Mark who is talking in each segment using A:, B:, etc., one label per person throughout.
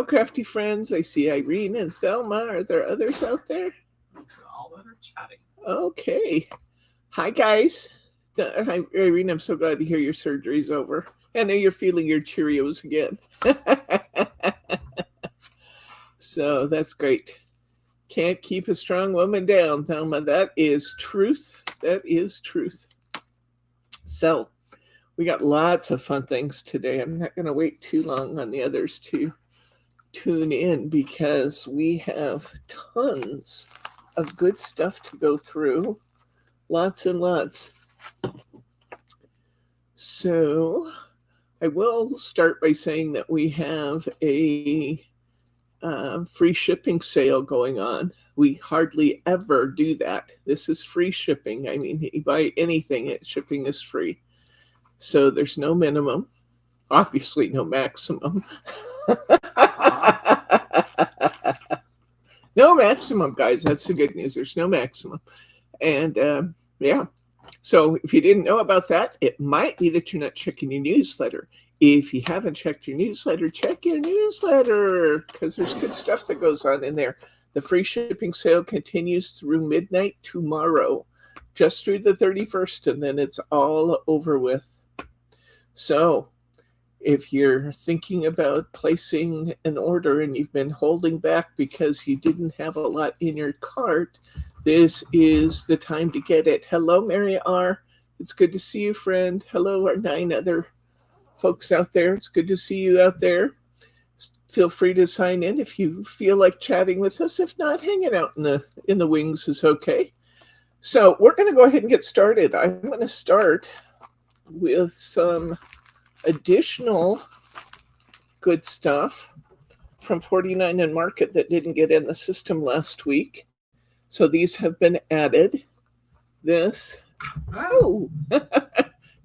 A: crafty friends. I see Irene and Thelma. Are there others out there?
B: These are all that are chatting.
A: Okay. Hi, guys. Hi, Irene. I'm so glad to hear your surgery's over. I know you're feeling your Cheerios again. So that's great. Can't keep a strong woman down, Thelma. That is truth. That is truth. So we got lots of fun things today. I'm not going to wait too long on the others to tune in because we have tons of good stuff to go through. Lots and lots. So I will start by saying that we have a free shipping sale going on. We hardly ever do that. This is free shipping. I mean, you buy anything, shipping is free. So there's no minimum, obviously no maximum. No maximum, guys. That's the good news. There's no maximum. And yeah. So if you didn't know about that, it might be that you're not checking your newsletter. If you haven't checked your newsletter, check your newsletter because there's good stuff that goes on in there. The free shipping sale continues through midnight tomorrow, just through the 31st, and then it's all over with. So if you're thinking about placing an order and you've been holding back because you didn't have a lot in your cart, this is the time to get it. Hello, Mary R. It's good to see you, friend. Hello, our 9 other folks out there. It's good to see you out there. Feel free to sign in if you feel like chatting with us. If not, hanging out in the wings is okay. So we're going to go ahead and get started. I'm going to start with some additional good stuff from 49 and Market that didn't get in the system last week. So these have been added. This, oh,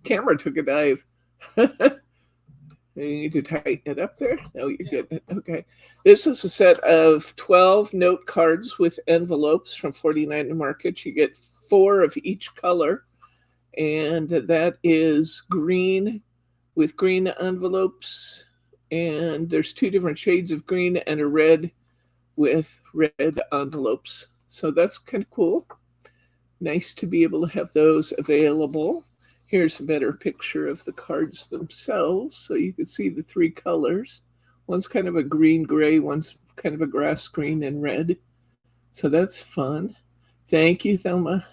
A: camera took a dive. You need to tighten it up there. No, you're good. Okay. This is a set of 12 note cards with envelopes from 49 and Market. You get 4 of each color. And that is green with green envelopes. And there's 2 different shades of green and a red with red envelopes. So that's kind of cool. Nice to be able to have those available. Here's a better picture of the cards themselves so you can see the 3 colors. One's kind of a green gray, one's kind of a grass green and red. So that's fun. Thank you, Thelma.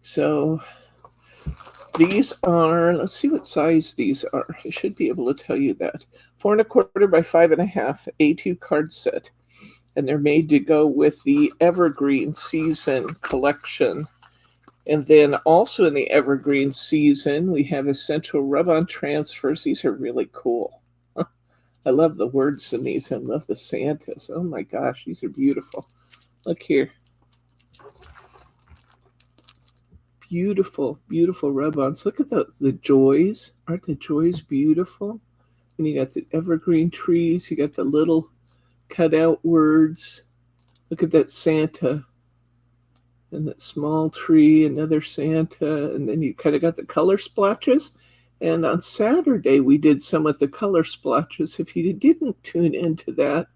A: So these are, let's see what size these are. I should be able to tell you that. 4 1/4 by 5 1/2 A2 card set. And they're made to go with the Evergreen Season collection. And then also in the Evergreen Season, we have Essential Rub-On Transfers. These are really cool. I love the words in these. I love the Santas. Oh my gosh, these are beautiful. Look here. Beautiful, beautiful rub-ons. Look at those, the joys. Aren't the joys beautiful? And you got the evergreen trees. You got the little cutout words. Look at that Santa and that small tree, another Santa, and then you kind of got the color splotches. And on Saturday, we did some of the color splotches. If you didn't tune into that,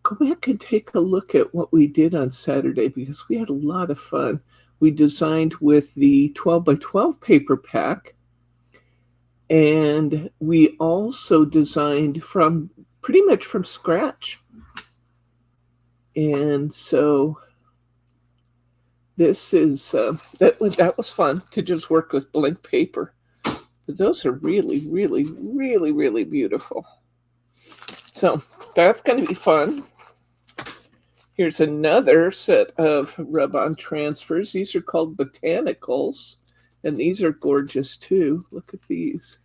A: go back and take a look at what we did on Saturday because we had a lot of fun. We designed with the 12 by 12 paper pack, and we also designed from pretty much from scratch. And so this is that was fun to just work with blank paper. But those are really, really, really, really beautiful. So that's going to be fun. Here's another set of rub-on transfers. These are called Botanicals, and these are gorgeous too. Look at these.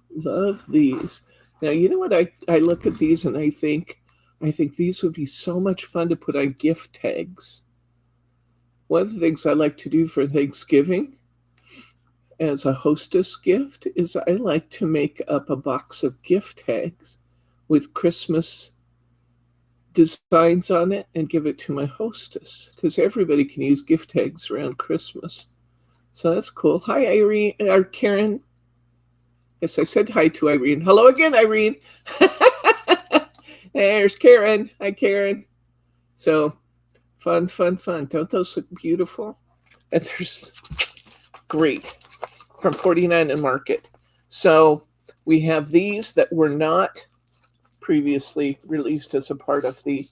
A: Love these. Now, you know what? I look at these and I think these would be so much fun to put on gift tags. One of the things I like to do for Thanksgiving as a hostess gift is I like to make up a box of gift tags with Christmas designs on it and give it to my hostess because everybody can use gift tags around Christmas. So that's cool. Hi, Irene or Karen. Yes, I said hi to Irene. Hello again, Irene. There's Karen. Hi, Karen. So fun, fun, fun. Don't those look beautiful? And there's great from 49 and Market. So we have these that were not previously released as a part of the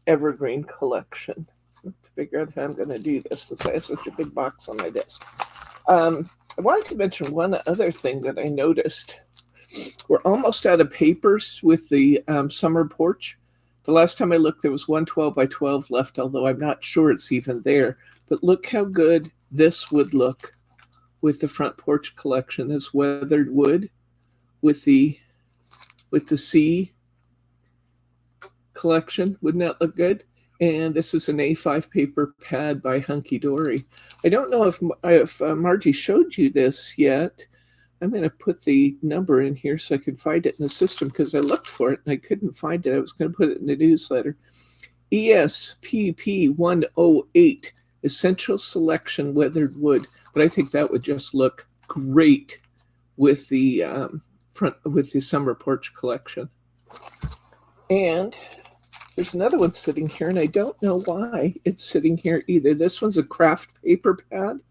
A: Evergreen collection. To figure out how I'm going to do this since I have such a big box on my desk. I wanted to mention one other thing that I noticed. We're almost out of papers with the summer porch. The last time I looked, there was one 12 by 12 left, although I'm not sure it's even there. But look how good this would look with the front porch collection. This weathered wood with the sea collection. Wouldn't that look good? And this is an A5 paper pad by Hunky Dory. I don't know if Margie showed you this yet. I'm going to put the number in here so I can find it in the system because I looked for it and I couldn't find it. I was going to put it in the newsletter. ESPP 108, Essential Selection Weathered Wood. But I think that would just look great with the summer porch collection. And there's another one sitting here, and I don't know why it's sitting here either. This one's a craft paper pad.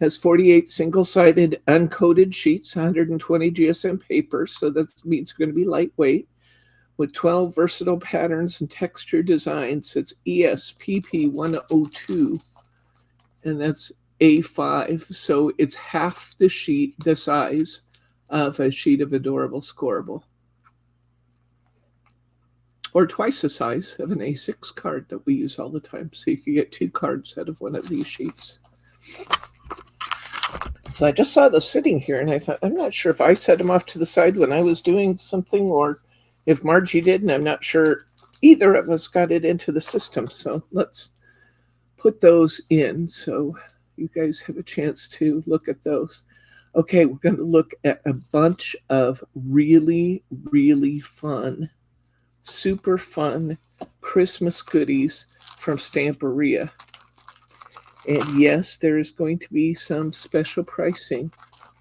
A: Has 48 single-sided uncoated sheets, 120 GSM paper, so that means it's going to be lightweight, with 12 versatile patterns and texture designs. It's ESPP 102, and that's A5, so it's half the size of a sheet of Adorable Scoreable, or twice the size of an A6 card that we use all the time. So you can get 2 cards out of one of these sheets. So I just saw those sitting here, and I thought, I'm not sure if I set them off to the side when I was doing something or if Margie did, and I'm not sure either of us got it into the system. So let's put those in so you guys have a chance to look at those. Okay, we're going to look at a bunch of really, really fun, super fun Christmas goodies from Stamperia. And yes, there is going to be some special pricing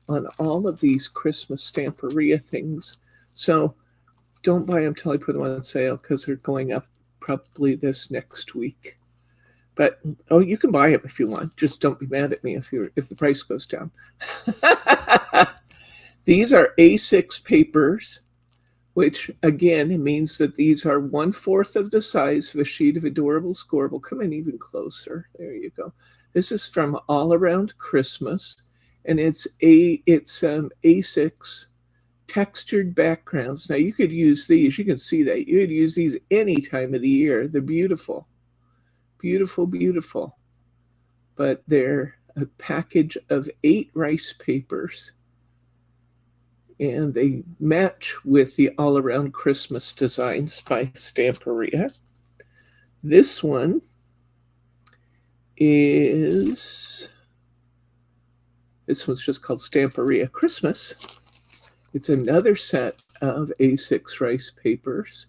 A: on all of these Christmas Stamperia things. So don't buy them till I put them on sale because they're going up probably this next week. But you can buy them if you want. Just don't be mad at me if the price goes down. These are A6 papers, which again means that these are 1/4 of the size of a sheet of Adorable Scoreable. Come in even closer. There you go. This is from All Around Christmas, and it's A6 textured backgrounds. Now you could use these. You can see that you could use these any time of the year. They're beautiful, beautiful, beautiful. But they're a package of 8 rice papers, and they match with the All Around Christmas designs by Stamperia. This one one's just called Stamperia Christmas. It's another set of A6 rice papers.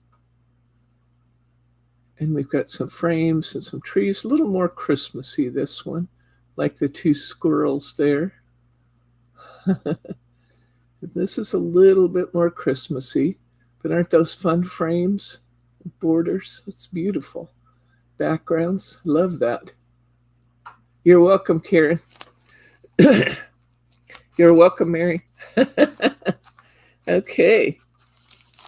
A: And we've got some frames and some trees, a little more Christmassy, this one, like the 2 squirrels there. This is a little bit more Christmassy, but aren't those fun frames? Borders, it's beautiful. Backgrounds, love that. You're welcome, Karen. You're welcome, Mary. Okay.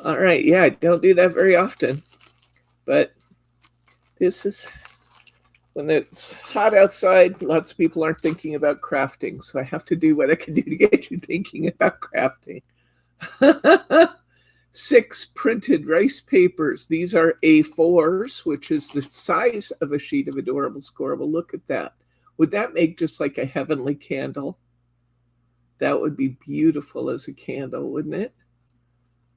A: All right. Yeah, I don't do that very often. But this is when it's hot outside, lots of people aren't thinking about crafting. So I have to do what I can do to get you thinking about crafting. 6 printed rice papers. These are A4s, which is the size of a sheet of Adorable Scoreable. Look at that. Would that make just like a heavenly candle? That would be beautiful as a candle, wouldn't it?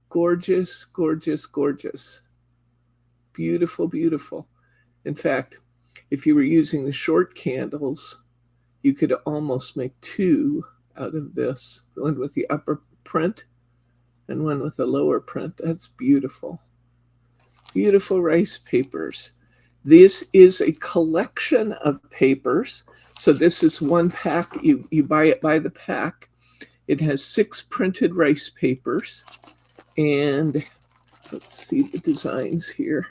A: Gorgeous, gorgeous, gorgeous. Beautiful, beautiful. In fact, if you were using the short candles, you could almost make 2 out of this. One with the upper print and one with the lower print. That's beautiful. Beautiful rice papers. This is a collection of papers. So this is one pack. You buy it by the pack. It has 6 printed rice papers. And let's see the designs here.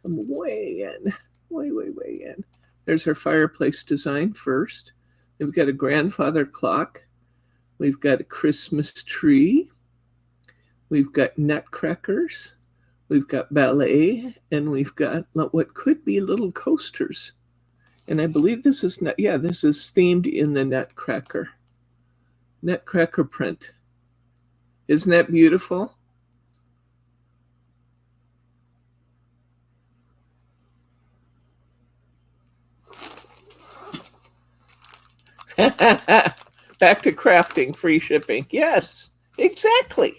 A: Come way in, way in. There's our fireplace design first. We've got a grandfather clock. We've got a Christmas tree. We've got nutcrackers. We've got ballet. And we've got what could be little coasters. And I believe this is this is themed in the nutcracker print. Isn't that beautiful? Back to crafting, free shipping. Yes, exactly.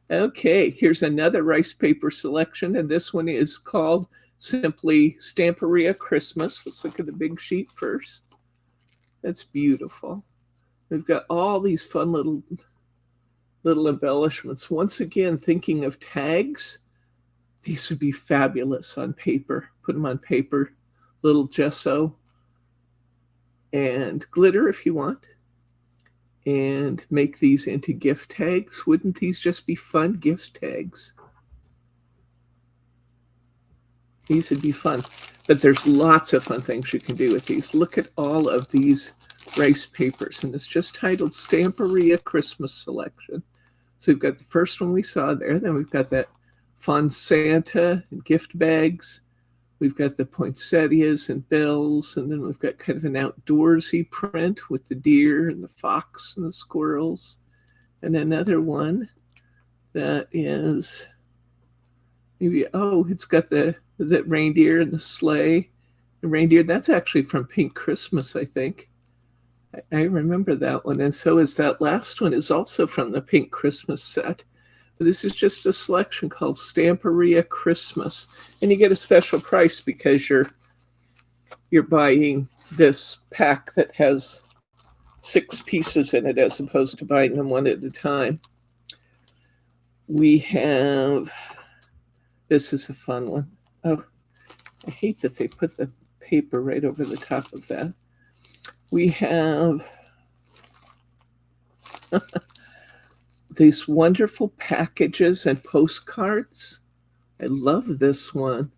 A: Okay, here's another rice paper selection, and this one is called simply Stamperia Christmas. Let's look at the big sheet first. That's beautiful. We've got all these fun little embellishments. Once again, thinking of tags, these would be fabulous on paper. Put them on paper, little gesso and glitter if you want, and make these into gift tags. Wouldn't these just be fun gift tags? These would be fun. But there's lots of fun things you can do with these. Look at all of these rice papers, and it's just titled Stamperia Christmas Selection. So we've got the first one we saw there. Then we've got that fun Santa and gift bags. We've got the poinsettias and bells, and then we've got kind of an outdoorsy print with the deer and the fox and the squirrels. And another one that is maybe, it's got the reindeer and the sleigh. The reindeer, that's actually from Pink Christmas, I think. I remember that one. And so is that last one is also from the Pink Christmas set. But this is just a selection called Stamperia Christmas. And you get a special price because you're buying this pack that has 6 pieces in it as opposed to buying them one at a time. We have, this is a fun one. Oh, I hate that they put the paper right over the top of that. We have these wonderful packages and postcards. I love this one.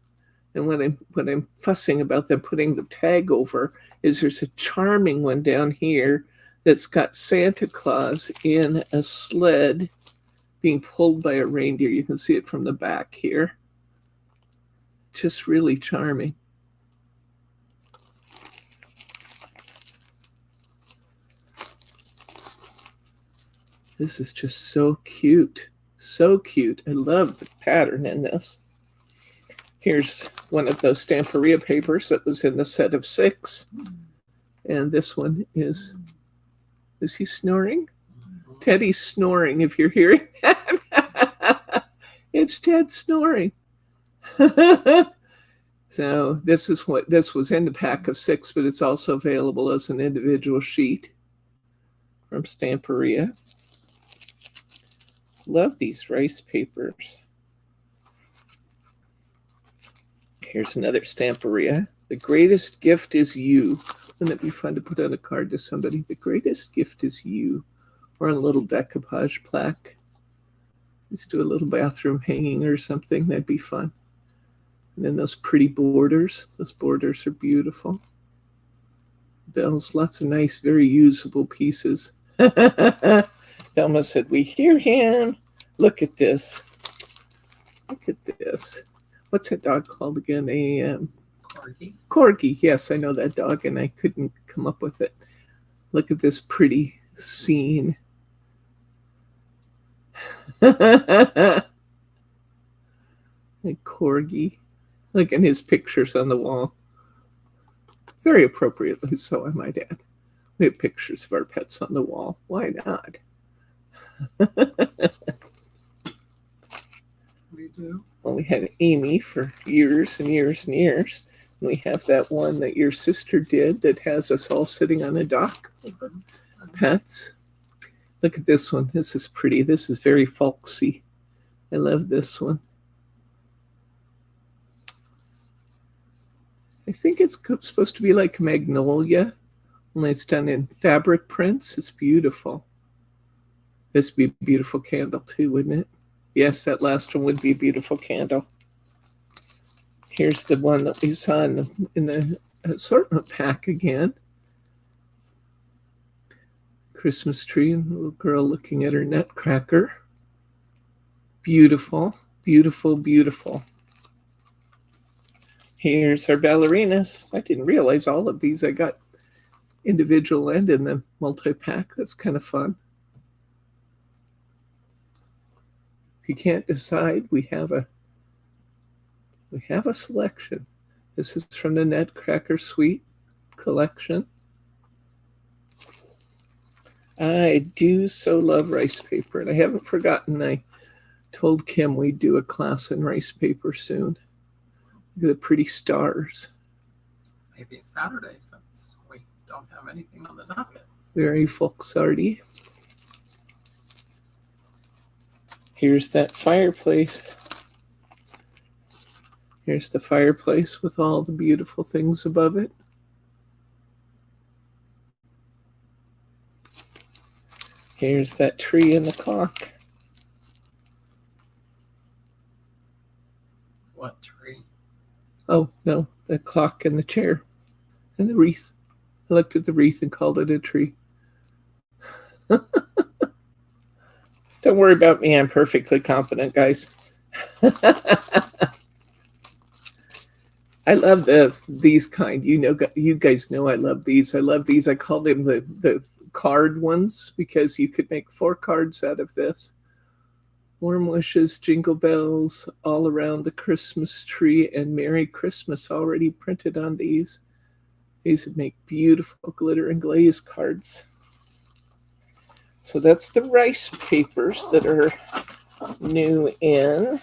A: And what I'm fussing about them putting the tag over is there's a charming one down here that's got Santa Claus in a sled being pulled by a reindeer. You can see it from the back here. Just really charming. This is just so cute. So cute. I love the pattern in this. Here's one of those Stamperia papers that was in the set of 6. And this one is he snoring? Teddy's snoring, if you're hearing that. It's Ted snoring. So this was in the pack of 6, but it's also available as an individual sheet from Stamperia. Love these rice papers. Here's another Stamperia. The greatest gift is you. Wouldn't it be fun to put on a card to somebody? The greatest gift is you. Or a little decoupage plaque. Let's do a little bathroom hanging or something. That'd be fun. And then those pretty borders. Those borders are beautiful. Bells, lots of nice, very usable pieces. Thelma said, we hear him. Look at this. Look at this. What's that dog called again?
B: Corgi.
A: Corgi. Yes, I know that dog, and I couldn't come up with it. Look at this pretty scene. A Corgi. Look at his pictures on the wall. Very appropriately so, I might add. We have pictures of our pets on the wall. Why not?
B: We do.
A: Well, we had Amy for years and years and years. And we have that one that your sister did that has us all sitting on a dock. Pets. Look at this one. This is pretty. This is very folksy. I love this one. I think it's supposed to be like magnolia, Only it's done in fabric prints. It's beautiful. This would be a beautiful candle too, wouldn't it? Yes, that last one would be a beautiful candle. Here's the one that we saw in the assortment pack again. Christmas tree and the little girl looking at her nutcracker. Beautiful, beautiful, beautiful. Here's our ballerinas. I didn't realize all of these I got individual and in the multi-pack. That's kind of fun. If you can't decide, we have a selection. This is from the Nutcracker Suite collection. I do so love rice paper, and I haven't forgotten. I told Kim we'd do a class in rice paper soon. Look at the pretty stars.
B: Maybe Saturday, since we don't have anything on the docket.
A: Very folksarty. Here's that fireplace. Here's the fireplace with all the beautiful things above it. Here's that tree and the clock.
B: What tree?
A: Oh, no, the clock and the chair and the wreath. I looked at the wreath and called it a tree. Don't worry about me. I'm perfectly competent, guys. I love these kind. You guys know I love these. I love these. I call them the card ones because you could make 4 cards out of this. Warm wishes, jingle bells all around the Christmas tree, and Merry Christmas already printed on these. These would make beautiful glitter and glaze cards. So that's the rice papers that are new in.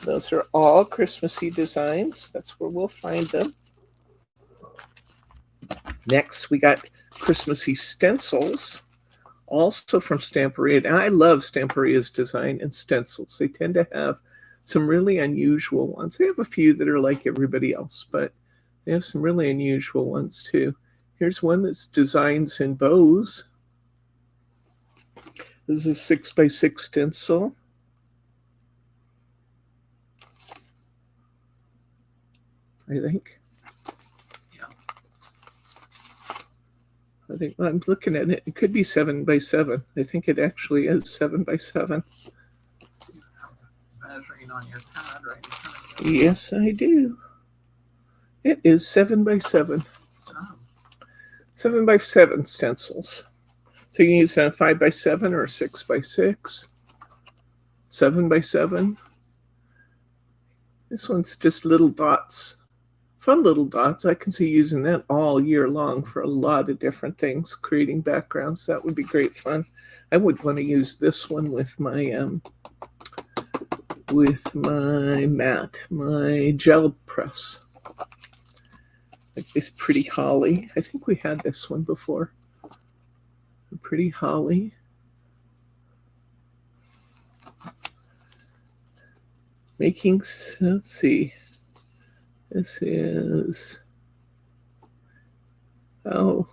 A: Those are all Christmassy designs. That's where we'll find them. Next, we got Christmassy stencils, also from Stamperia. And I love Stamperia's design and stencils. They tend to have some really unusual ones. They have a few that are like everybody else, but they have some really unusual ones too. Here's one that's designs in bows. This is a 6x6 stencil. I think. I think I'm looking at it. It could be 7x7. I think it actually is 7x7.
B: Measuring on your pad right in front of you.
A: Yes, I do. It is 7x7.
B: Oh.
A: 7x7 stencils. So you can use a 5x7 or a 6x6. 7x7. This one's just little dots. Fun little dots. I can see using that all year long for a lot of different things, creating backgrounds. That would be great fun. I would want to use this one with my mat, my gel press. Like this pretty holly. I think we had this one before. A pretty holly. Making, let's see. This is, is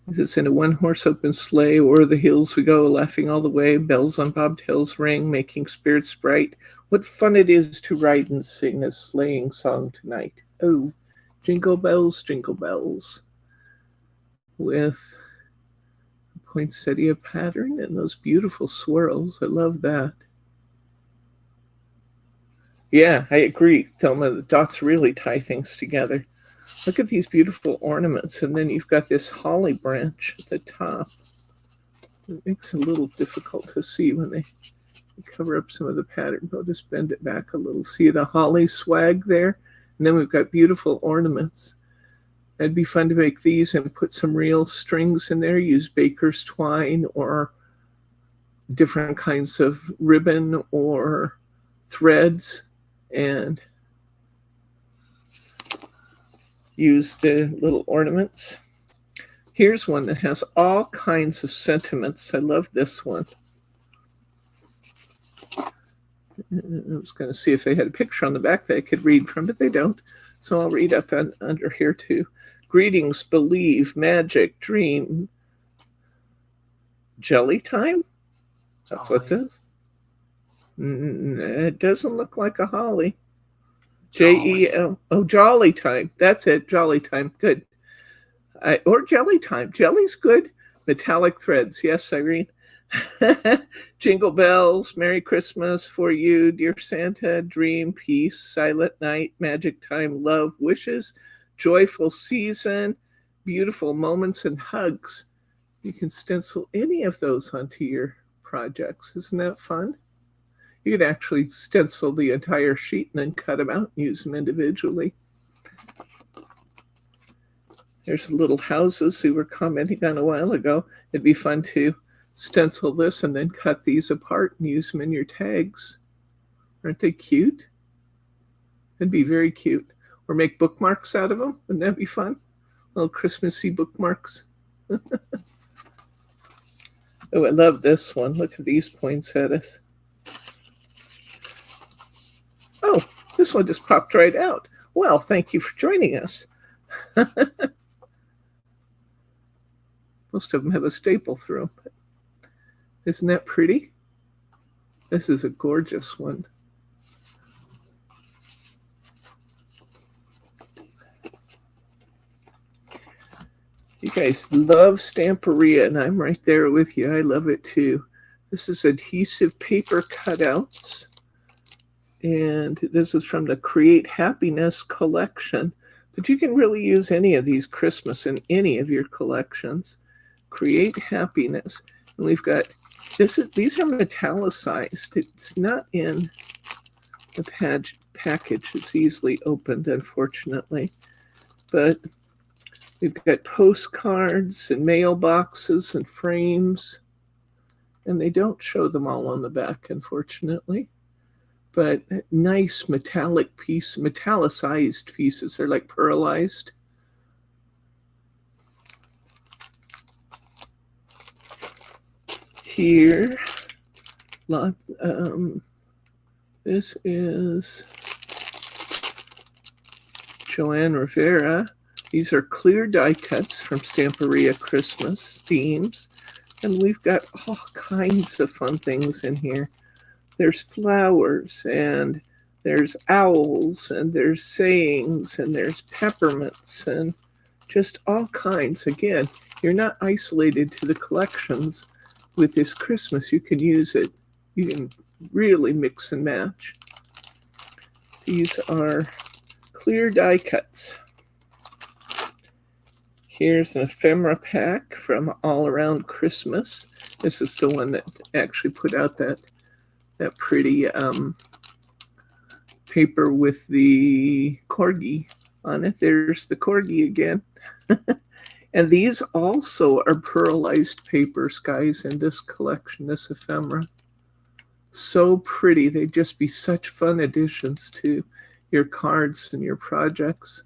A: this in a 1-horse open sleigh? O'er the hills we go, laughing all the way, bells on bobtails ring, making spirits bright. What fun it is to ride and sing a sleighing song tonight. Oh, jingle bells, with a poinsettia pattern and those beautiful swirls. I love that. Yeah, I agree, Thelma. The dots really tie things together. Look at these beautiful ornaments. And then you've got this holly branch at the top. It makes it a little difficult to see when they cover up some of the pattern. But I'll just bend it back a little. See the holly swag there? And then we've got beautiful ornaments. It'd be fun to make these and put some real strings in there. Use baker's twine or different kinds of ribbon or threads. And use the little ornaments. Here's one that has all kinds of sentiments. I love this one. I was going to see if they had a picture on the back that I could read from, but they don't. So I'll read up under here too. Greetings, believe, magic, dream, jelly time? That's what it says. It doesn't look like a holly. J-E-L. Oh, jolly time. That's it. Jolly time. Good. Or jelly time. Jelly's good. Metallic threads. Yes, Irene. Jingle bells. Merry Christmas for you, dear Santa. Dream, peace, silent night, magic time, love, wishes, joyful season, beautiful moments, and hugs. You can stencil any of those onto your projects. Isn't that fun? You could actually stencil the entire sheet and then cut them out and use them individually. There's little houses we were commenting on a while ago. It'd be fun to stencil this and then cut these apart and use them in your tags. Aren't they cute? It'd be very cute. Or make bookmarks out of them. Wouldn't that be fun? Little Christmassy bookmarks. Oh, I love this one. Look at these poinsettias. Oh, this one just popped right out. Well, thank you for joining us. Most of them have a staple through them. Isn't that pretty? This is a gorgeous one. You guys love Stamperia, and I'm right there with you. I love it too. This is adhesive paper cutouts. And this is from the Create Happiness collection. But you can really use any of these Christmas in any of your collections. Create Happiness. And we've got, these are metallicized. It's not in the package. It's easily opened, unfortunately. But we've got postcards and mailboxes and frames. And they don't show them all on the back, unfortunately. But nice metallicized pieces. They're like pearlized. Here, this is Joanne Rivera. These are clear die cuts from Stamperia Christmas themes. And we've got all kinds of fun things in here. There's flowers, and there's owls, and there's sayings, and there's peppermints, and just all kinds. Again, you're not isolated to the collections with this Christmas. You can use it. You can really mix and match. These are clear die cuts. Here's an ephemera pack from All Around Christmas. This is the one that actually put out that pretty paper with the corgi on it. There's the corgi again. And these also are pearlized papers, guys, in this collection, this ephemera. So pretty. They'd just be such fun additions to your cards and your projects.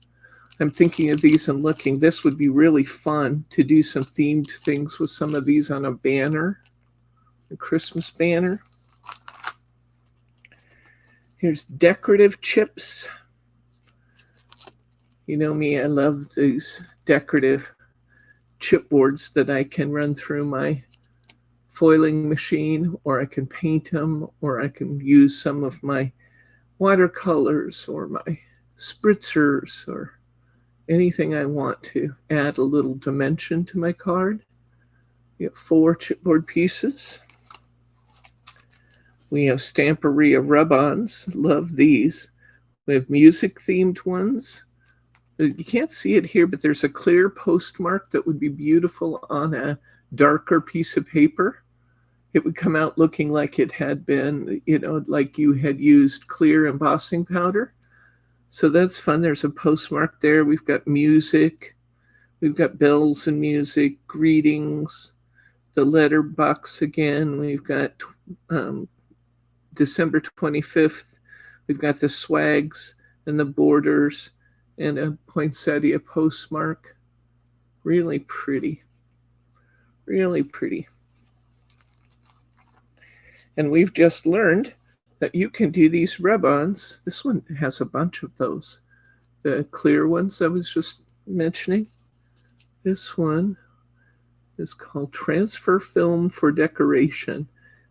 A: I'm thinking of these and looking. This would be really fun to do some themed things with some of these on a banner, a Christmas banner. Here's decorative chips. You know me, I love these decorative chipboards that I can run through my foiling machine, or I can paint them, or I can use some of my watercolors or my spritzers or anything I want to add a little dimension to my card. We have 4 chipboard pieces. We have Stamperia rub-ons. Love these. We have music-themed ones. You can't see it here, but there's a clear postmark that would be beautiful on a darker piece of paper. It would come out looking like it had been, like you had used clear embossing powder. So that's fun. There's a postmark there. We've got music. We've got bells and music, greetings, the letter box again. We've got December 25th. We've got the swags and the borders and a poinsettia postmark. Really pretty. Really pretty. And we've just learned that you can do these rub-ons. This one has a bunch of those. the clear ones I was just mentioning. This one is called transfer film for decoration,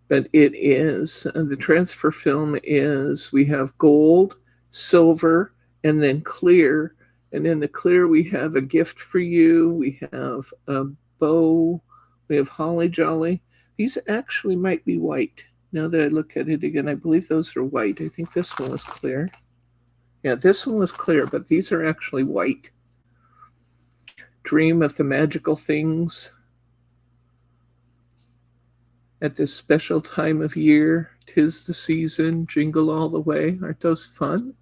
A: but it is the transfer film is we have gold, silver, and then clear. And in the clear, we have a gift for you. We have a bow. We have holly jolly. These actually might be white. Now that I look at it again, I believe those are white. I think this one was clear. Yeah, this one was clear, but these are actually white. Dream of the magical things at this special time of year. 'Tis the season, jingle all the way. Aren't those fun?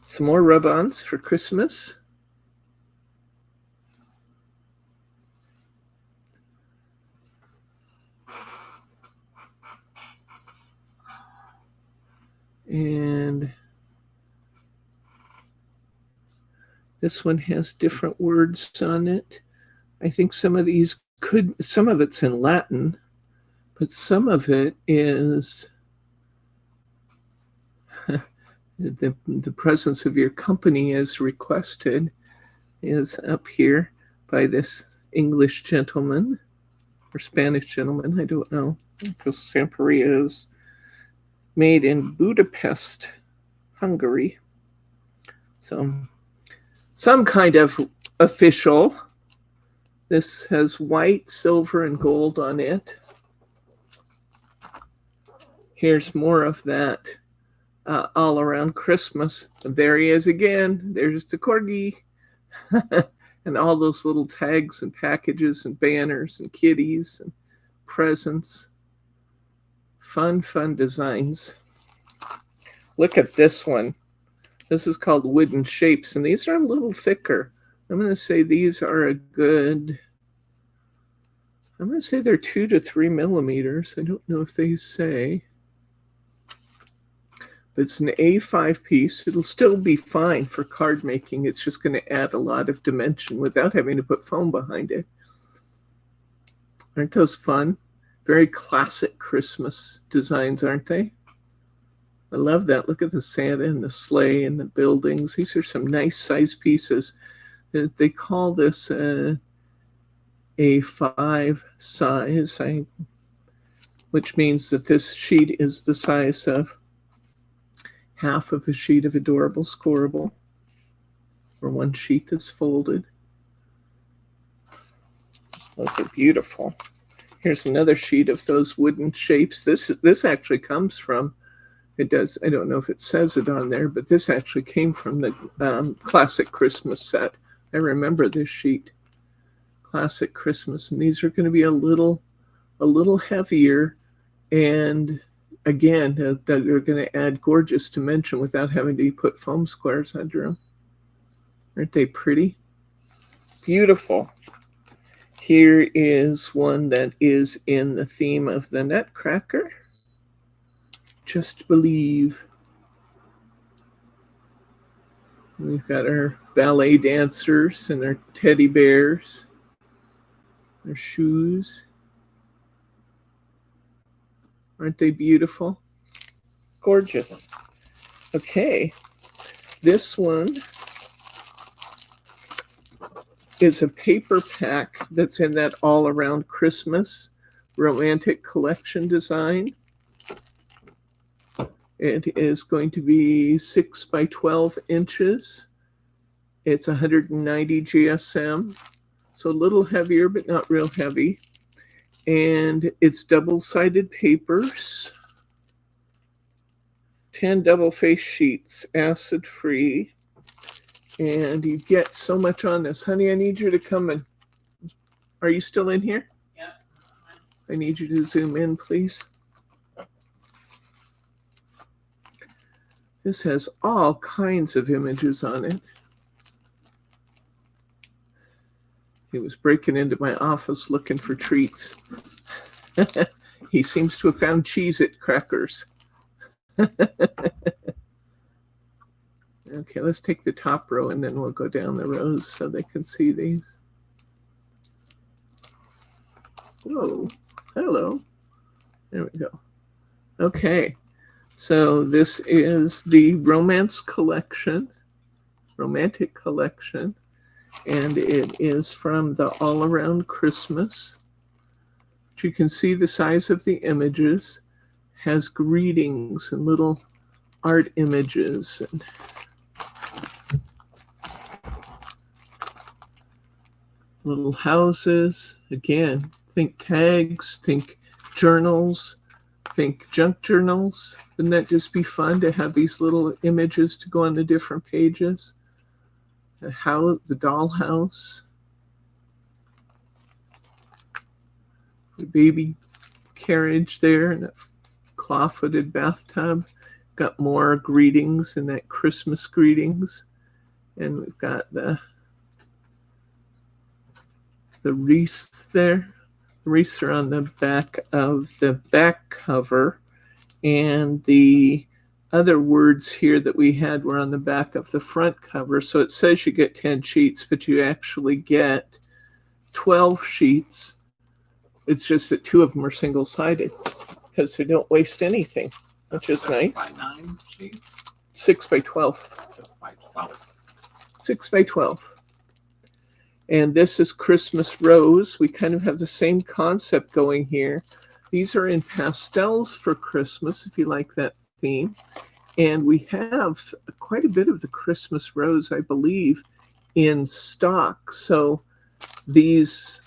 A: Some more rub-ons for Christmas. And this one has different words on it. I think some of these some of it's in Latin, but some of it is the presence of your company is requested is up here by this English gentleman or Spanish gentleman. I don't know, because Santeria is made in Budapest, Hungary. So some kind of official. This has white, silver, and gold on it. Here's more of that all around Christmas. And there he is again. There's the corgi. And all those little tags and packages and banners and kitties and presents. Fun, fun designs. Look at this one. This is called Wooden Shapes, and these are a little thicker. I'm going to say these are a good, I'm going to say they're 2 to 3 millimeters. I don't know if they say. But it's an A5 piece. It'll still be fine for card making. It's just going to add a lot of dimension without having to put foam behind it. Aren't those fun? Very classic Christmas designs, aren't they? I love that. Look at the Santa and the sleigh and the buildings. These are some nice size pieces. They call this a A5 size, which means that this sheet is the size of half of a sheet of Adorable Scoreable, or one sheet that's folded. Those are beautiful. Here's another sheet of those wooden shapes. This actually comes from, it does, I don't know if it says it on there, but this actually came from the Classic Christmas set. I remember this sheet, Classic Christmas, and these are going to be a little heavier, and again, they're going to add gorgeous dimension without having to put foam squares under them. Aren't they pretty? Beautiful. Here is one that is in the theme of the Nutcracker. Just Believe. We've got our ballet dancers and our teddy bears, their shoes. Aren't they beautiful? Gorgeous. Okay, this one is a paper pack that's in that all around Christmas romantic collection design. It is going to be 6 by 12 inches. It's 190 GSM, so a little heavier, but not real heavy. And it's double-sided papers, 10 double-face sheets, acid-free. And you get so much on this. Honey, I need you to come in. Are you still in here?
B: Yeah.
A: I need you to zoom in, please. This has all kinds of images on it. He was breaking into my office looking for treats. He seems to have found Cheez-It crackers. Okay, let's take the top row and then we'll go down the rows so they can see these. Whoa, hello. There we go. Okay, So this is the Romantic Collection, and it is from the All Around Christmas. But you can see the size of the images, has greetings and little art images and little houses. Again, think tags, think journals, think junk journals. Wouldn't that just be fun to have these little images to go on the different pages? The house, the dollhouse, the baby carriage there, and a claw-footed bathtub. Got more greetings in that Christmas greetings. And we've got the wreaths there. The wreaths are on the back of the back cover. And the other words here that we had were on the back of the front cover. So it says you get 10 sheets, but you actually get 12 sheets. It's just that 2 of them are single-sided because they don't waste anything, which is nice.
B: By 9 sheets?
A: 6 by 12.
B: Just by 12.
A: 6 by 12. And this is Christmas Rose. We kind of have the same concept going here. These are in pastels for Christmas, if you like that theme. And we have quite a bit of the Christmas Rose, I believe, in stock. So these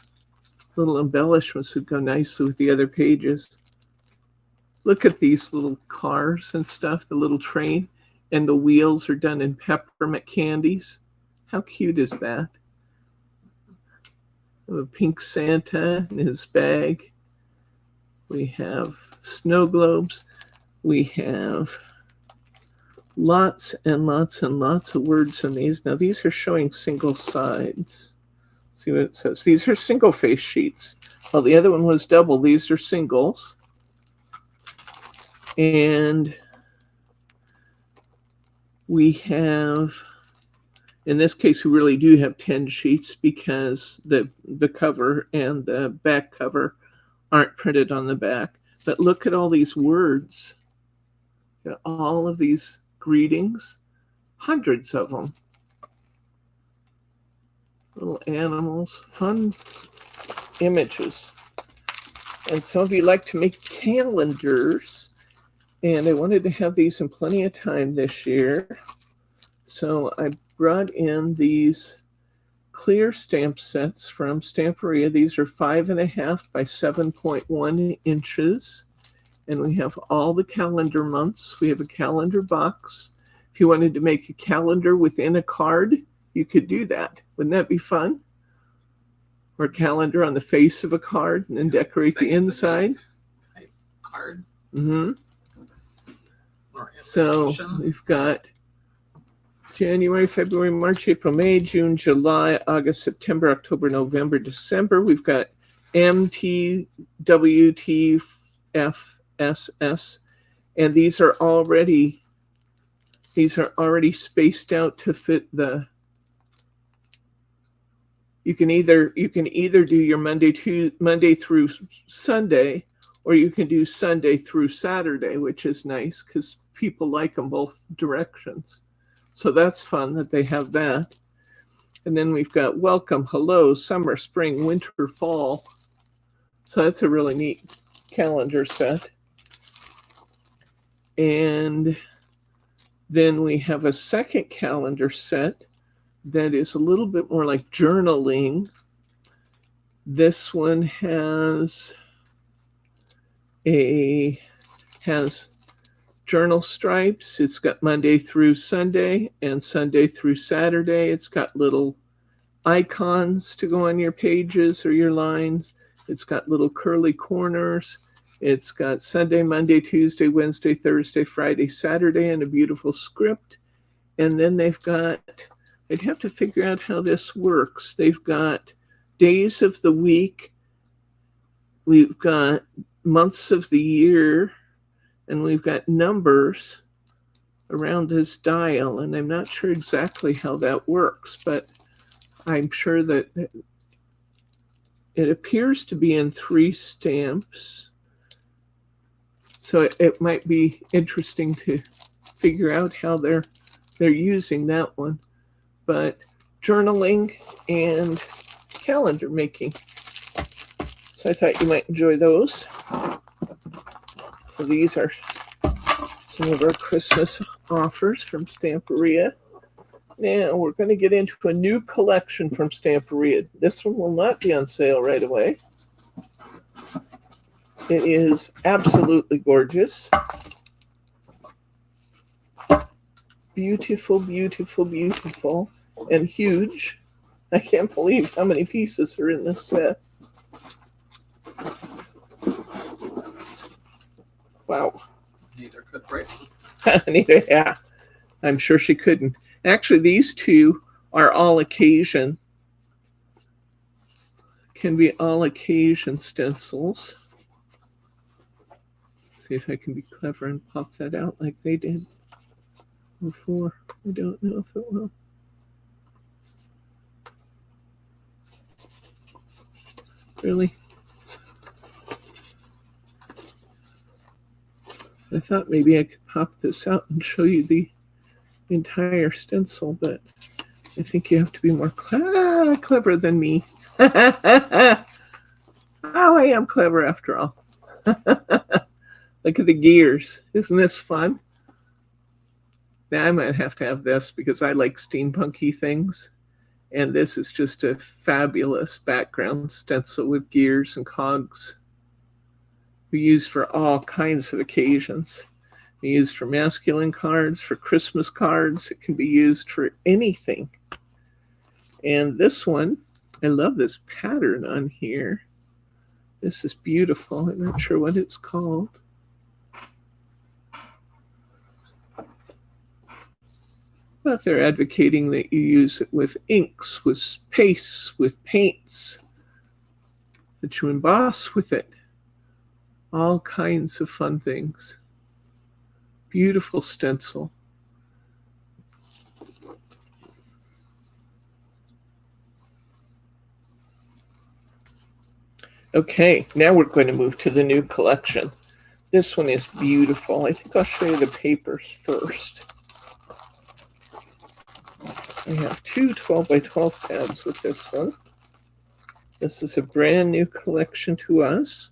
A: little embellishments would go nicely with the other pages. Look at these little cars and stuff, the little train, and the wheels are done in peppermint candies. How cute is that? A pink Santa in his bag. We have snow globes. We have lots and lots and lots of words in these. Now these are showing single sides. See what it says. These are single face sheets. Well, the other one was double. These are singles. And we have, in this case, we really do have 10 sheets because the cover and the back cover aren't printed on the back. But look at all these words. Got all of these greetings, hundreds of them. Little animals, fun images. And some of you like to make calendars. And I wanted to have these in plenty of time this year. So I brought in these clear stamp sets from Stamperia. These are 5.5 by 7.1 inches. And we have all the calendar months. We have a calendar box. If you wanted to make a calendar within a card, you could do that. Wouldn't that be fun? Or a calendar on the face of a card and then decorate the inside.
B: Type card.
A: Mm-hmm.
B: Or
A: So
B: invitation.
A: we've got January, February, March, April, May, June, July, August, September, October, November, December. We've got MT, WT, FSS, and these are already spaced out to fit the. You can either do your Monday through Sunday, or you can do Sunday through Saturday, which is nice because people like them both directions. So that's fun that they have that. And then we've got welcome, hello, summer, spring, winter, fall. So that's a really neat calendar set. And then we have a second calendar set that is a little bit more like journaling. This one has journal stripes. It's got Monday through Sunday and Sunday through Saturday. It's got little icons to go on your pages or your lines. It's got little curly corners. It's got Sunday, Monday, Tuesday, Wednesday, Thursday, Friday, Saturday, and a beautiful script. And then they've got, I'd have to figure out how this works. They've got days of the week. We've got months of the year. And we've got numbers around this dial. And I'm not sure exactly how that works, but I'm sure that it appears to be in 3 stamps. So it might be interesting to figure out how they're using that one. But journaling and calendar making. So I thought you might enjoy those. So these are some of our Christmas offers from Stamperia. Now we're going to get into a new collection from Stamperia. This one will not be on sale right away. It is absolutely gorgeous. Beautiful, beautiful, beautiful, and huge. I can't believe how many pieces are in this set. Wow.
B: Neither could Rachel.
A: Neither, yeah. I'm sure she couldn't. Actually, these two are all occasion. Can be all occasion stencils. See if I can be clever and pop that out like they did before. I don't know if it will. Really? I thought maybe I could pop this out and show you the entire stencil, but I think you have to be more clever than me. Oh, I am clever after all. Look at the gears. Isn't this fun? Now I might have to have this because I like steampunky things. And this is just a fabulous background stencil with gears and cogs. We use for all kinds of occasions. We use for masculine cards, for Christmas cards. It can be used for anything. And this one, I love this pattern on here. This is beautiful. I'm not sure what it's called. But they're advocating that you use it with inks, with pastes, with paints, that you emboss with it. All kinds of fun things. Beautiful stencil. Okay, now we're going to move to the new collection. This one is beautiful. I think I'll show you the papers first. I have two 12 by 12 pads with this one. This is a brand new collection to us.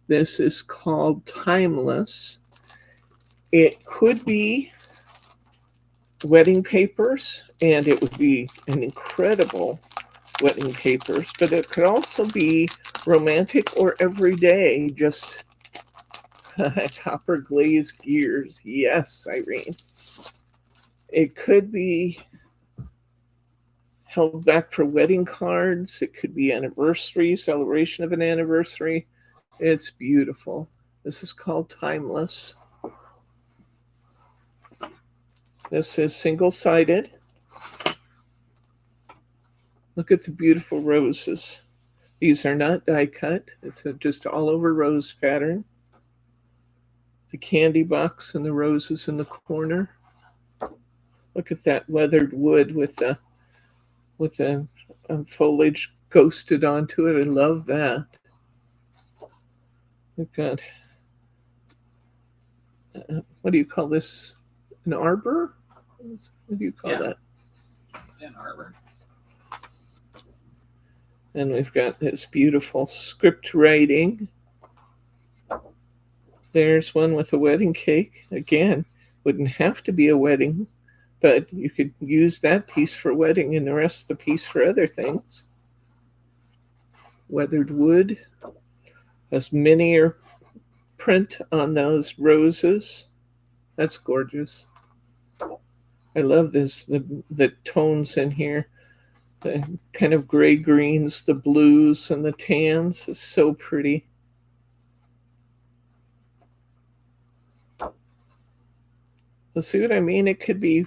A: This is called Timeless. It could be wedding papers, and it would be an incredible wedding papers, but it could also be romantic or everyday, just copper glazed gears. Yes, Irene. It could be held back for wedding cards. It could be anniversary, celebration of an anniversary. It's beautiful. This is called Timeless. This is single-sided. Look at the beautiful roses. These are not die cut. It's just all over rose pattern. The candy box and the roses in the corner. Look at that weathered wood with the foliage ghosted onto it. I love that. We've got, what do you call this? An arbor? What do you call that?
B: An arbor.
A: And we've got this beautiful script writing. There's one with a wedding cake. Again, wouldn't have to be a wedding, but you could use that piece for wedding and the rest of the piece for other things. Weathered wood has miniature print on those roses. That's gorgeous. I love this, the tones in here. The kind of gray greens, the blues, and the tans is so pretty. Well, see what I mean? It could be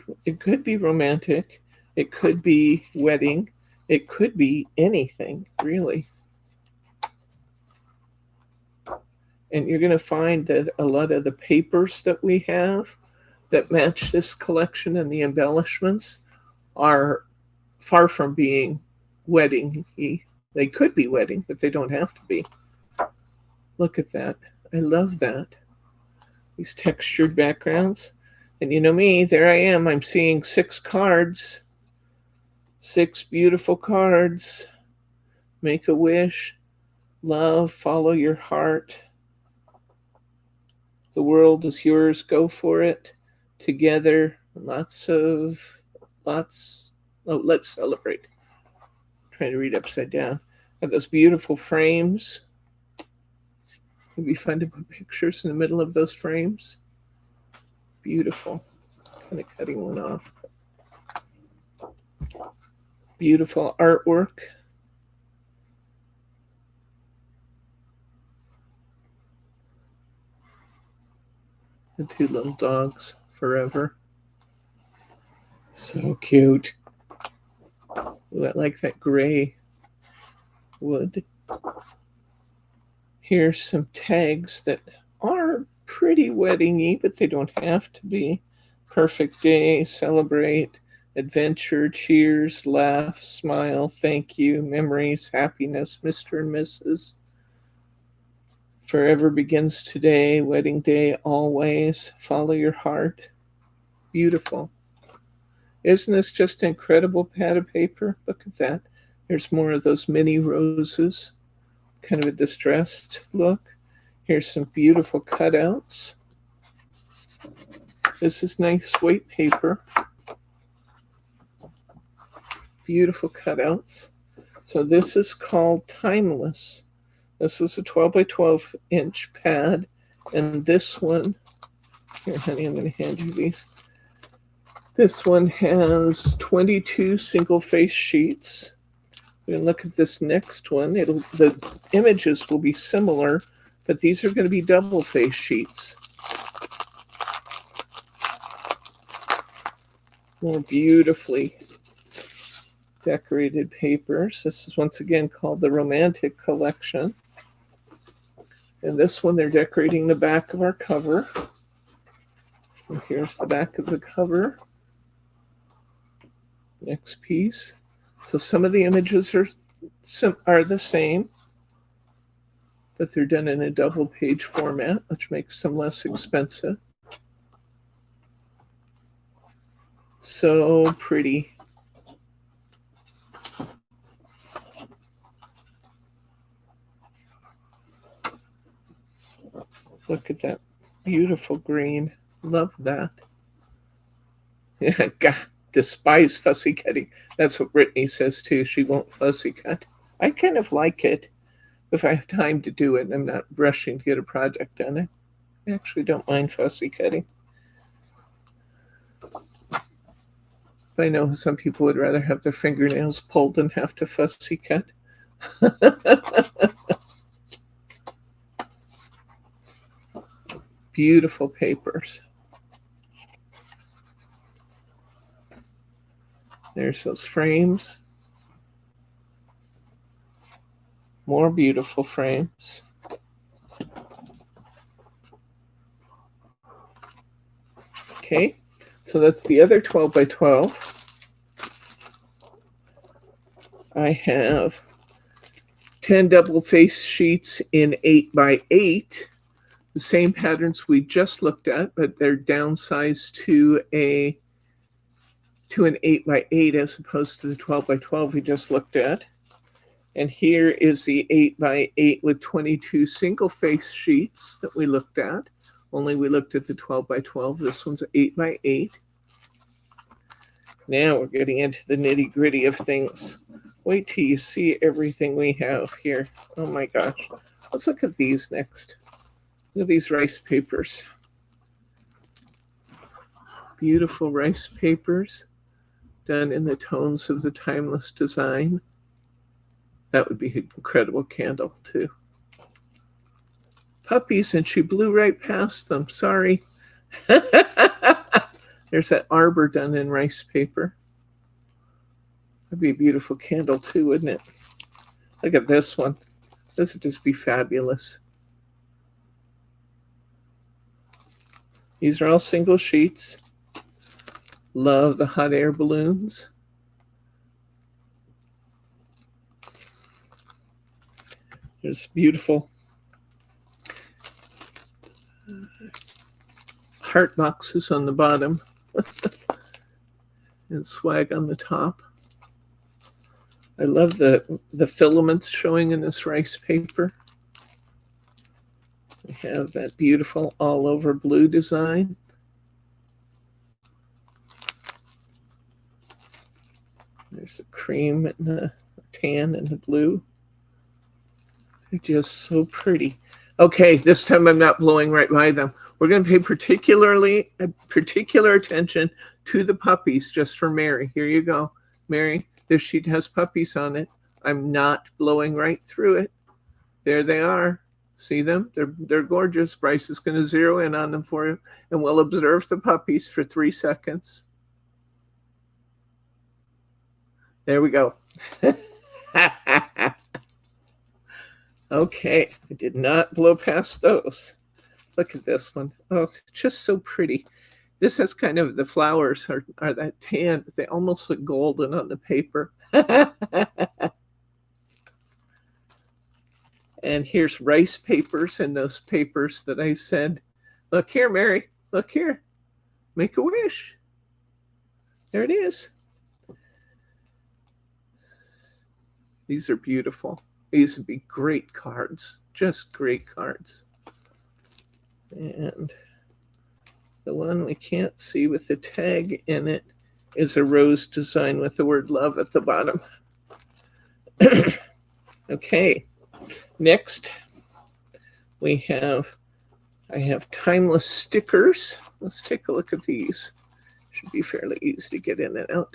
A: romantic. It could be wedding. It could be anything, really. And you're going to find that a lot of the papers that we have that match this collection and the embellishments are far from being wedding-y. They could be wedding, but they don't have to be. Look at that. I love that. these textured backgrounds. And you know me, there I am. I'm seeing 6 cards, 6 beautiful cards. Make a wish, love, follow your heart. The world is yours, go for it. Together, lots. Oh, let's celebrate. Trying to read upside down. Got those beautiful frames. It'd be fun to put pictures in the middle of those frames. Beautiful. Kind of cutting one off. Beautiful artwork. The 2 little dogs forever. So cute. Ooh, I like that gray wood. Here's some tags that are pretty wedding-y, but they don't have to be. Perfect day, celebrate, adventure, cheers, laugh, smile, thank you, memories, happiness, Mr. and Mrs. Forever begins today, wedding day, always, follow your heart. Beautiful. Isn't this just an incredible pad of paper? Look at that. There's more of those mini roses, kind of a distressed look. Here's some beautiful cutouts. This is nice weight paper. Beautiful cutouts. So this is called Timeless. This is a 12 by 12 inch pad. And this one, here, honey, I'm going to hand you these. This one has 22 single face sheets. We're going to look at this next one. The images will be similar, but these are going to be double face sheets. More beautifully decorated papers. This is once again called the Romantic Collection. And this one, they're decorating the back of our cover. And here's the back of the cover. Next piece. So some of the images are the same, but they're done in a double page format, which makes them less expensive. So pretty. Look at that beautiful green. Love that. Yeah, God, despise fussy cutting. That's what Brittany says too. She won't fussy cut. I kind of like it if I have time to do it and I'm not rushing to get a project done. I actually don't mind fussy cutting. I know some people would rather have their fingernails pulled than have to fussy cut. Beautiful papers. There's those frames. More beautiful frames. Okay, so that's the other 12 by 12. I have 10 double face sheets in 8 by 8. The same patterns we just looked at, but they're downsized to an 8 by 8 as opposed to the 12 by 12 we just looked at. And here is the 8 by 8 with 22 single face sheets that we looked at. Only we looked at the 12 by 12. This one's 8 by 8. Now we're getting into the nitty gritty of things. Wait till you see everything we have here. Oh my gosh. Let's look at these next. Look at these rice papers. Beautiful rice papers done in the tones of the Timeless design. That would be an incredible candle too. Puppies, and she blew right past them. Sorry. There's that arbor done in rice paper. That'd be a beautiful candle too, wouldn't it? Look at this one. This would just be fabulous. These are all single sheets. Love the hot air balloons. There's beautiful heart boxes on the bottom and swag on the top. I love the filaments showing in this rice paper. We have that beautiful all over blue design. There's the cream and the tan and the blue. They're just so pretty. Okay, this time I'm not blowing right by them. We're going to pay particular attention to the puppies just for Mary. Here you go. Mary, this sheet has puppies on it. I'm not blowing right through it. There they are. See them? They're gorgeous. Bryce is going to zero in on them for you, and we'll observe the puppies for 3 seconds. There we go. Okay, I did not blow past those. Look at this one. Oh, just so pretty. This has kind of, the flowers are that tan, but they almost look golden on the paper. And here's rice papers and those papers that I said. Look here, Mary. Look here. Make a wish. There it is. These are beautiful. These would be great cards. Just great cards. And the one we can't see with the tag in it is a rose design with the word love at the bottom. Okay. Next, I have timeless stickers. Let's take a look at these. Should be fairly easy to get in and out.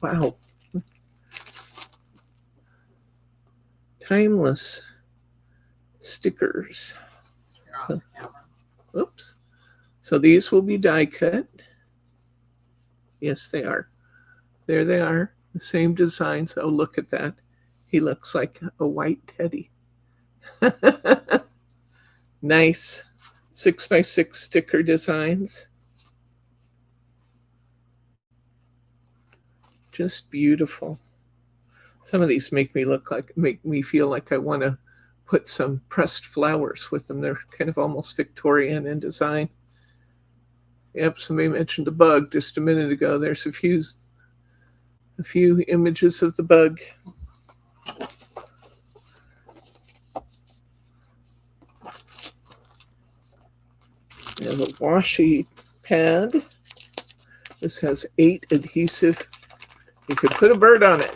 A: Wow. Timeless stickers.
B: You're on camera.
A: Oops. So these will be die cut. Yes, they are. There they are. The same designs. Oh, look at that. He looks like a white teddy. Nice 6x6 sticker designs. Just beautiful. Some of these make me feel like I want to put some pressed flowers with them. They're kind of almost Victorian in design. Yep, somebody mentioned a bug just a minute ago. There's a few images of the bug. And a washi pad. This has 8 adhesive. You could put a bird on it.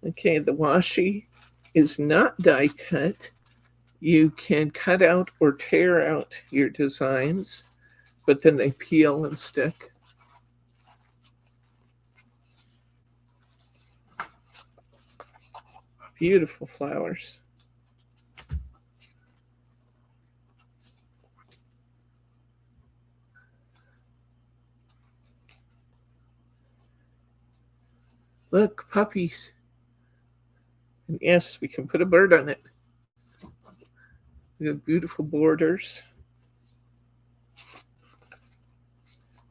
A: Okay, the washi is not die cut. You can cut out or tear out your designs, but then they peel and stick. Beautiful flowers. Look, puppies. And yes, we can put a bird on it. We have beautiful borders.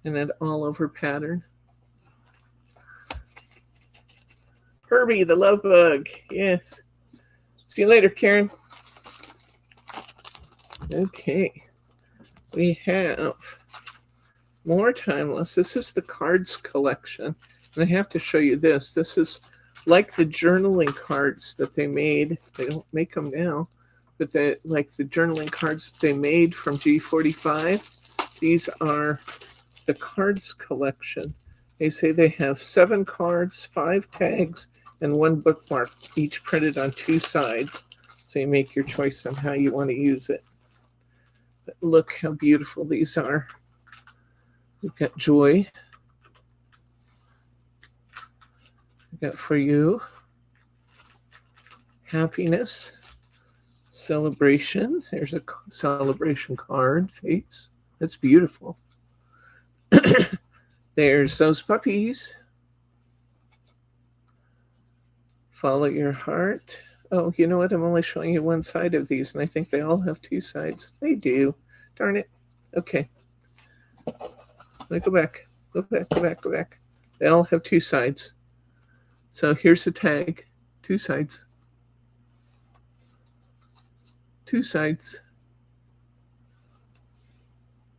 A: And that all over pattern. Herbie, the love bug. Yes. See you later, Karen. Okay. We have more timeless. This is the cards collection. And I have to show you this. This is like the journaling cards that they made. They don't make them now, but like the journaling cards that they made from G45. These are the cards collection. They say they have 7 cards, 5 tags, and 1 bookmark, each printed on 2 sides. So you make your choice on how you want to use it. But look how beautiful these are. We've got joy. We've got for you. Happiness. Celebration. There's a celebration card face. That's beautiful. There's those puppies. Follow your heart. Oh, you know what? I'm only showing you one side of these, and I think they all have 2 sides. They do. Darn it. Okay. Let me go back. Go back. They all have two sides. So here's the tag, two sides. Two sides.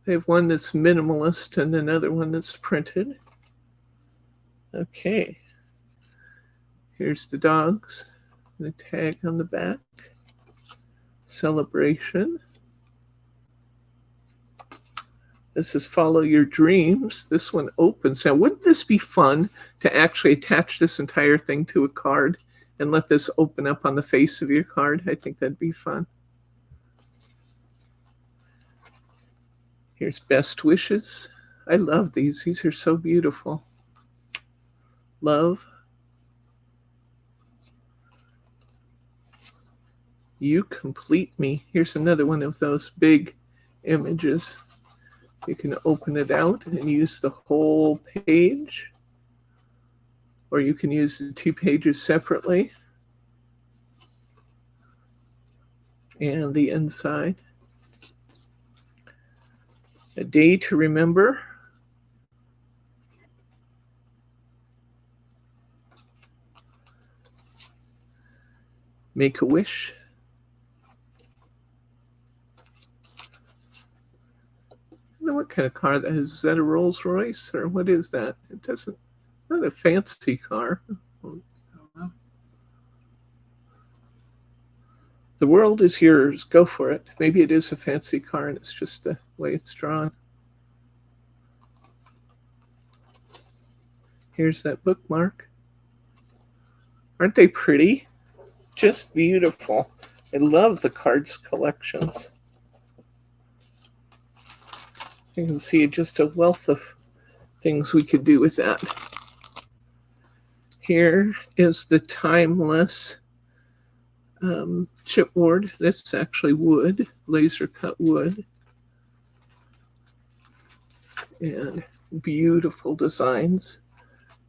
A: They have one that's minimalist and another one that's printed. Okay. Here's the dogs. The tag on the back. Celebration. This is Follow Your Dreams. This one opens. Now, wouldn't this be fun to actually attach this entire thing to a card and let this open up on the face of your card? I think that'd be fun. Here's Best Wishes. I love these. These are so beautiful. Love. You complete me. Here's another one of those big images. You can open it out and use the whole page, or you can use the two pages separately. And the inside. A day to remember. Make a wish. I don't know what kind of car that is. Is that a Rolls Royce or what is that? It doesn't, not a fancy car. The world is yours. Go for it. Maybe it is a fancy car and it's just the way it's drawn. Here's that bookmark. Aren't they pretty? Just beautiful. I love the cards collections. You can see just a wealth of things we could do with that. Here is the timeless chipboard. This is actually wood, laser cut wood. And beautiful designs.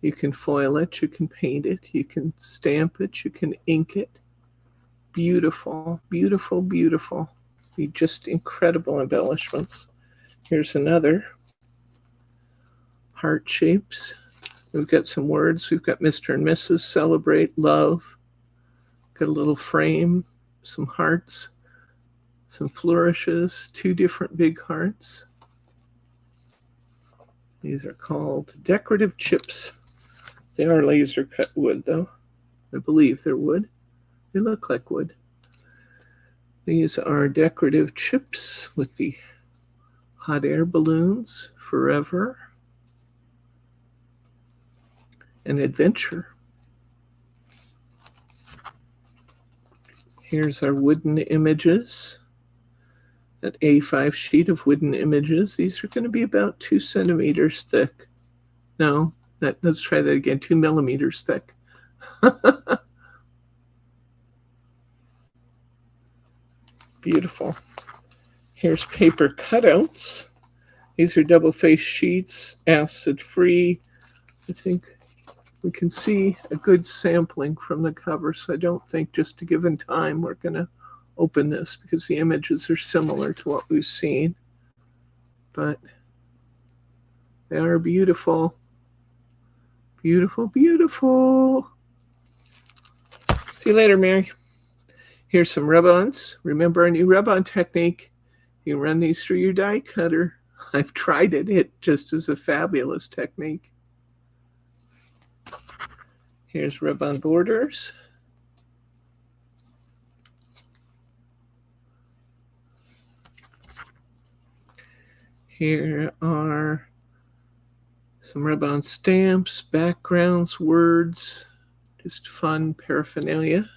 A: You can foil it, you can paint it, you can stamp it, you can ink it. Beautiful, beautiful, beautiful. Just incredible embellishments. Here's another. Heart shapes. We've got some words. We've got Mr. and Mrs. Celebrate, love. Got a little frame, some hearts, some flourishes, two different big hearts. These are called decorative chips. They are laser cut wood, though. I believe they're wood. They look like wood. These are decorative chips with the hot air balloons, forever, and adventure. Here's our wooden images. That A5 sheet of wooden images. These are going to be about 2 centimeters thick. No, let's try that again. 2 millimeters thick. Beautiful. Here's paper cutouts. These are double-faced sheets, acid-free. I think we can see a good sampling from the cover, so I don't think just to given time we're going to open this because the images are similar to what we've seen. But they are beautiful. Beautiful, beautiful. See you later, Mary. Here's some rub-ons. Remember our new rub-on technique. You run these through your die cutter. I've tried it. It just is a fabulous technique. Here's rub-on borders. Here are some rub-on stamps, backgrounds, words, just fun paraphernalia.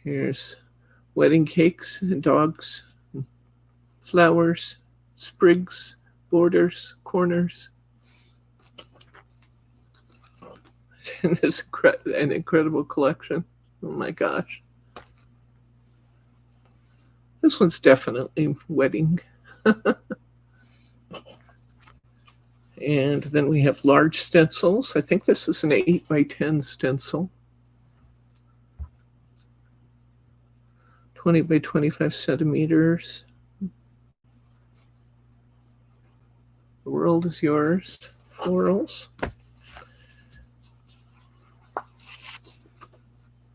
A: Here's wedding cakes and dogs, and flowers, sprigs, borders, corners. And this an incredible collection. Oh my gosh. This one's definitely wedding. And then we have large stencils. I think this is an 8x10 stencil. 20 by 25 centimeters. The world is yours. florals.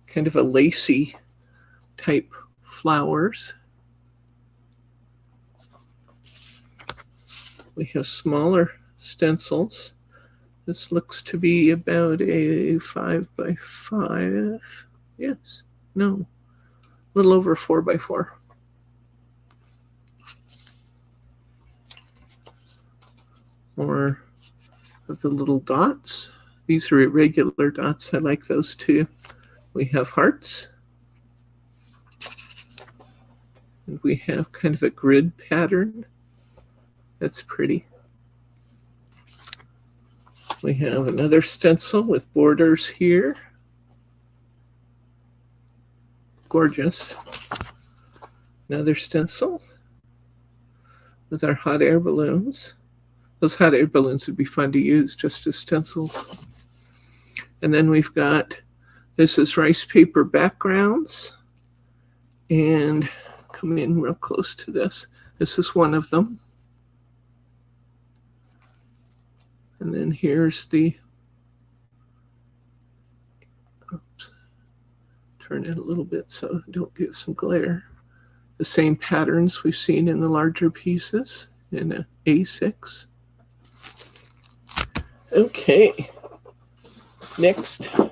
A: Kind of a lacy type flowers. We have smaller stencils. This looks to be about a 5x5. Yes, no, a little over 4x4. More of the little dots. These are irregular dots. I like those too. We have hearts. And we have kind of a grid pattern. That's pretty. We have another stencil with borders here. Gorgeous. Another stencil with our hot air balloons. Those hot air balloons would be fun to use just as stencils. And then we've got, this is rice paper backgrounds. And come in real close to this. This is one of them. And then here's the, oops, turn it a little bit so I don't get some glare. The same patterns we've seen in the larger pieces in an A6. Okay, next, I'm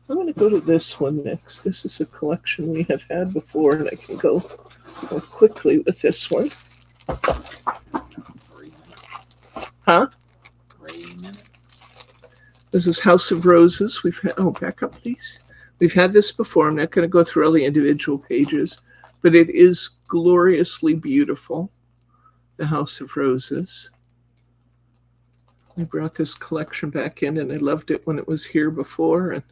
A: going to go to this one next. This is a collection we have had before, and I can go more quickly with this one. Huh? This is House of Roses. We've had, oh, back up, please. We've had this before. I'm not going to go through all the individual pages, but it is gloriously beautiful. The House of Roses. I brought this collection back in, and I loved it when it was here before, and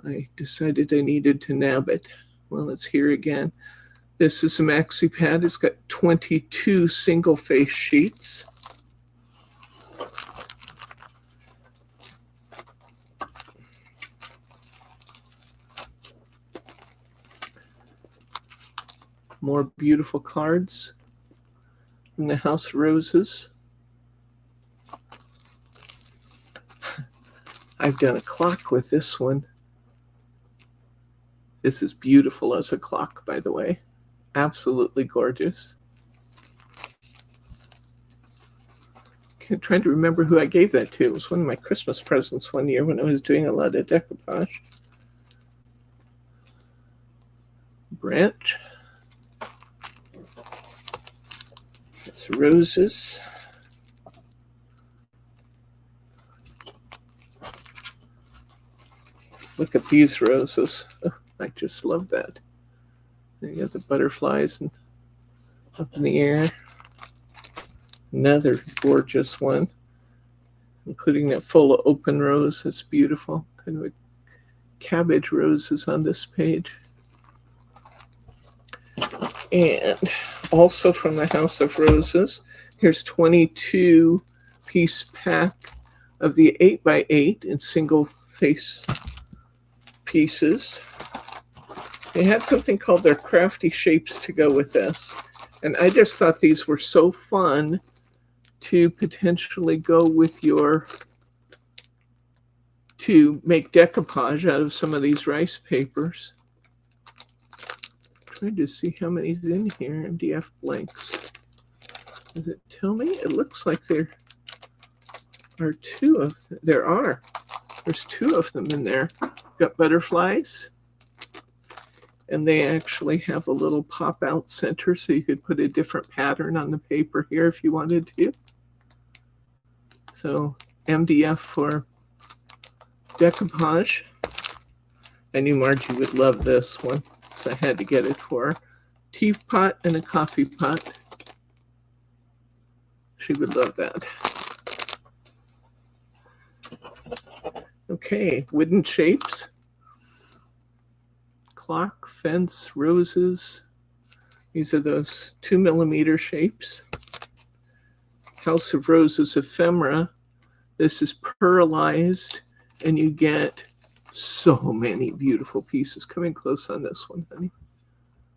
A: I decided I needed to nab it. Well, it's here again. This is a maxi pad. It's got 22 single face sheets. More beautiful cards from the House of Roses. I've done a clock with this one. This is beautiful as a clock, by the way. Absolutely gorgeous. I'm trying to remember who I gave that to. It was one of my Christmas presents one year when I was doing a lot of decoupage. Branch. It's roses. Look at these roses. Oh, I just love that. There you have the butterflies and up in the air. Another gorgeous one, including that full open rose. That's beautiful. Kind of a cabbage roses on this page. And also from the House of Roses, here's 22 piece pack of the 8x8 in single face pieces. They had something called their crafty shapes to go with this. And I just thought these were so fun to potentially go with your, to make decoupage out of some of these rice papers. Trying to see how many's in here. MDF blanks. Does it tell me? It looks like there are two of them. There's two of them in there. Got butterflies. And they actually have a little pop out center, so you could put a different pattern on the paper here if you wanted to. So MDF for decoupage. I knew Margie would love this one, so I had to get it for her. Teapot and a coffee pot. She would love that. Okay, wooden shapes. Clock, fence, roses. These are those 2mm shapes. House of Roses ephemera. This is pearlized, and you get so many beautiful pieces. Coming close on this one, honey.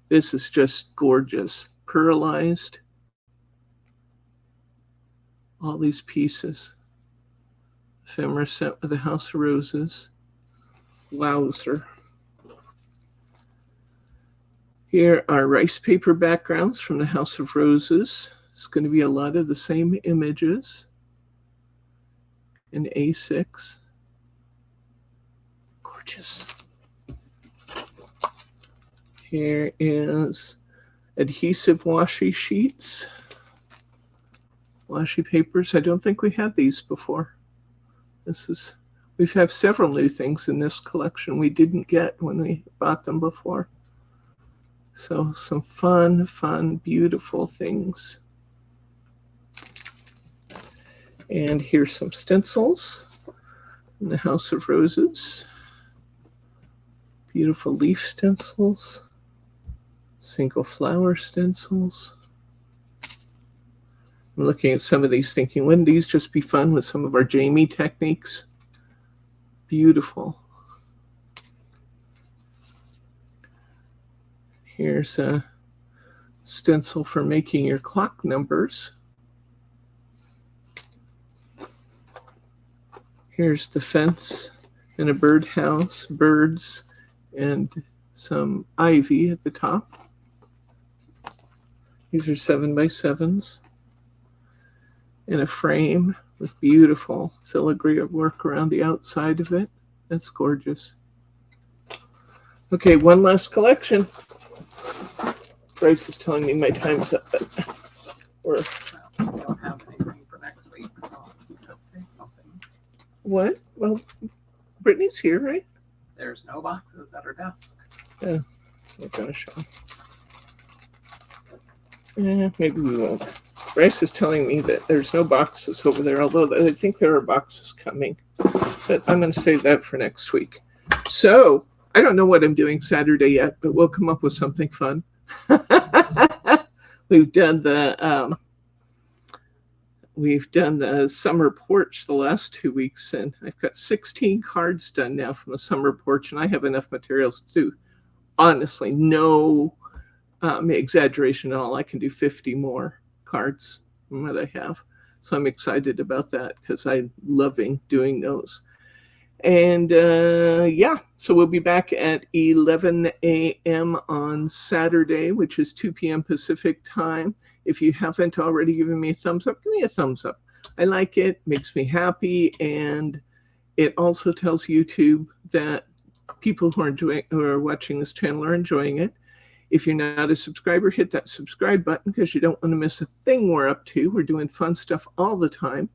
A: This is just gorgeous. Pearlized. All these pieces. Ephemera set with the House of Roses. Wowzer. Here are rice paper backgrounds from the House of Roses. It's going to be a lot of the same images in A6. Gorgeous. Here is adhesive washi sheets. Washi papers. I don't think we had these before. We have several new things in this collection we didn't get when we bought them before. So some fun, beautiful things. And here's some stencils in the House of Roses. Beautiful leaf stencils. Single flower stencils. I'm looking at some of these thinking, wouldn't these just be fun with some of our Jamie techniques? Beautiful. Here's a stencil for making your clock numbers. Here's the fence and a birdhouse, birds, and some ivy at the top. These are 7x7s. In a frame with beautiful filigree work around the outside of it. That's gorgeous. Okay, one last collection. Bryce is telling me my time's up, but
B: Well, we don't have anything for next week, so let's save something.
A: What? Well, Brittany's here, right?
B: There's no boxes at her desk.
A: Yeah, we're gonna show. Yeah, maybe we won't. Bryce is telling me that there's no boxes over there, although I think there are boxes coming. But I'm going to save that for next week. So I don't know what I'm doing Saturday yet, but we'll come up with something fun. We've done the summer porch the last 2 weeks, and I've got 16 cards done now from a summer porch, and I have enough materials to do, honestly, no exaggeration at all. I can do 50 more cards than what I have. So I'm excited about that because I'm loving doing those. And yeah, so we'll be back at 11 a.m. on Saturday, which is 2 p.m. Pacific time. If you haven't already given me a thumbs up, give me a thumbs up. I like it, makes me happy, and it also tells YouTube that people who are watching this channel are enjoying it. If you're not a subscriber, hit that subscribe button because you don't want to miss a thing we're up to. We're doing fun stuff all the time.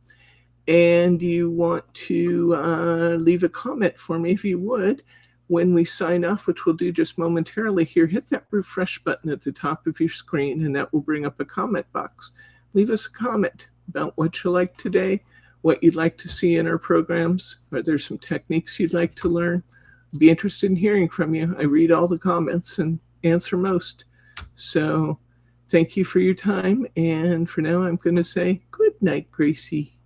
A: And you want to leave a comment for me if you would. When we sign off, which we'll do just momentarily here, hit that refresh button at the top of your screen, and that will bring up a comment box. Leave us a comment about what you like today, what you'd like to see in our programs. Are there some techniques you'd like to learn? I'd be interested in hearing from you. I read all the comments and answer most. So thank you for your time. And for now, I'm going to say good night, Gracie.